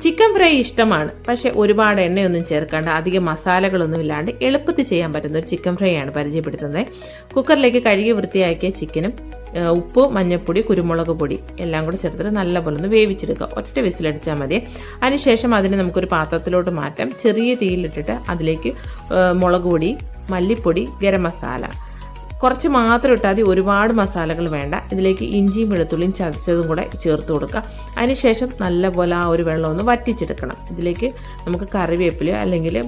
Chicken fry ഇഷ്ടമാണ്, പക്ഷെ ഒരുപാട് എണ്ണയൊന്നും ചേർക്കാണ്ട് അധികം മസാലകളൊന്നും ഇല്ലാണ്ട് എളുപ്പത്തിൽ ചെയ്യാൻ പറ്റുന്ന ഒരു ചിക്കൻ ഫ്രൈ ആണ് പരിചയപ്പെടുത്തുന്നത്. കുക്കറിലേക്ക് കഴുകി വൃത്തിയാക്കിയ ചിക്കനും ഉപ്പ്, മഞ്ഞൾപ്പൊടി, കുരുമുളക് പൊടി എല്ലാം കൂടെ ചേർത്തിട്ട് നല്ലപോലെ ഒന്ന് വേവിച്ചെടുക്കുക. ഒറ്റ വിസിലടിച്ചാൽ മതി. അതിനുശേഷം അതിന് നമുക്കൊരു പാത്രത്തിലോട്ട് മാറ്റാം. ചെറിയ തീയിലിട്ടിട്ട് അതിലേക്ക് മുളക് പൊടി, മല്ലിപ്പൊടി, ഗരം മസാല കുറച്ച് മാത്രം ഇട്ടാൽ മതി, ഒരുപാട് മസാലകൾ വേണ്ട. ഇതിലേക്ക് ഇഞ്ചിയും വെളുത്തുള്ളിയും ചതച്ചതും കൂടെ ചേർത്ത് കൊടുക്കുക. അതിനുശേഷം നല്ലപോലെ ആ ഒരു വെള്ളം ഒന്ന് വറ്റിച്ചെടുക്കണം. ഇതിലേക്ക് നമുക്ക് കറിവേപ്പിലയോ അല്ലെങ്കിൽ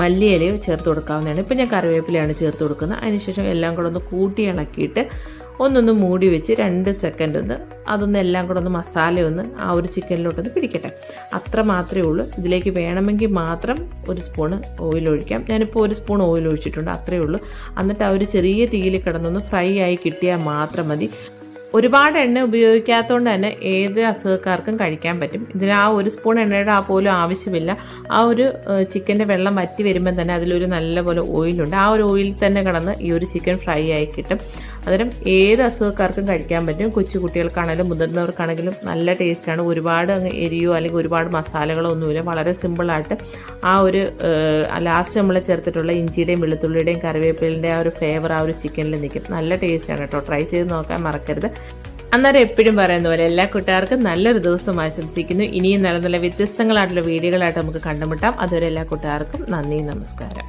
മല്ലിയിലയോ ചേർത്ത് കൊടുക്കാവുന്നതാണ്. ഇപ്പം ഞാൻ കറിവേപ്പിലയാണ് ചേർത്ത് കൊടുക്കുന്നത്. അതിനുശേഷം എല്ലാം കൂടെ ഒന്ന് കൂട്ടി ഇളക്കിയിട്ട് ഒന്നൊന്ന് മൂടി വെച്ച് 2 സെക്കൻഡ് അതൊന്ന് എല്ലാം കൂടെ ഒന്ന് മസാലയൊന്ന് ആ ഒരു ചിക്കനിലോട്ടൊന്ന് പിടിക്കട്ടെ. അത്ര മാത്രമേ ഉള്ളൂ. ഇതിലേക്ക് വേണമെങ്കിൽ മാത്രം 1 സ്പൂണ് ഓയിൽ ഒഴിക്കാം. ഞാനിപ്പോൾ 1 സ്പൂൺ ഓയിൽ ഒഴിച്ചിട്ടുണ്ട്, അത്രയേ ഉള്ളൂ. എന്നിട്ട് ആ ഒരു ചെറിയ തീയിൽ കിടന്നൊന്ന് ഫ്രൈ ആയി കിട്ടിയാൽ മാത്രം മതി. ഒരുപാട് എണ്ണ ഉപയോഗിക്കാത്തതുകൊണ്ട് തന്നെ ഏത് അസുഖക്കാർക്കും കഴിക്കാൻ പറ്റും. ഇതിന് ആ 1 സ്പൂൺ എണ്ണയുടെ പോലും ആവശ്യമില്ല. ആ ഒരു ചിക്കൻ്റെ വെള്ളം വറ്റി വരുമ്പോൾ തന്നെ അതിലൊരു നല്ലപോലെ ഓയിലുണ്ട്. ആ ഒരു ഓയിൽ തന്നെ കിടന്ന് ഈ ഒരു ചിക്കൻ ഫ്രൈ ആയി കിട്ടും. അന്നേരം ഏത് അസുഖക്കാർക്കും കഴിക്കാൻ പറ്റും. കൊച്ചു കുട്ടികൾക്കാണെങ്കിലും മുതിർന്നവർക്കാണെങ്കിലും നല്ല ടേസ്റ്റാണ്. ഒരുപാട് എരിയോ അല്ലെങ്കിൽ ഒരുപാട് മസാലകളോ ഒന്നുമില്ല. വളരെ സിമ്പിളായിട്ട് ആ ഒരു ലാസ്റ്റ് നമ്മൾ ചേർത്തിട്ടുള്ള ഇഞ്ചിയുടെയും വെളുത്തുള്ളിയുടെയും കറിവേപ്പിലിൻ്റെ ആ ഒരു ഫ്ലേവർ ആ ഒരു ചിക്കനിൽ നിൽക്കും. നല്ല ടേസ്റ്റാണ് കേട്ടോ. ട്രൈ ചെയ്ത് നോക്കാൻ മറക്കരുത്. അന്നേരം എപ്പോഴും പറയുന്ന പോലെ എല്ലാ കൂട്ടുകാർക്കും നല്ലൊരു ദിവസം ആശംസിക്കുന്നു. ഇനിയും നല്ല നല്ല വ്യത്യസ്തങ്ങളായിട്ടുള്ള വീഡിയോകളായിട്ട് നമുക്ക് കണ്ടുമുട്ടാം. അതുവരെ എല്ലാ കൂട്ടുകാർക്കും നന്ദി, നമസ്കാരം.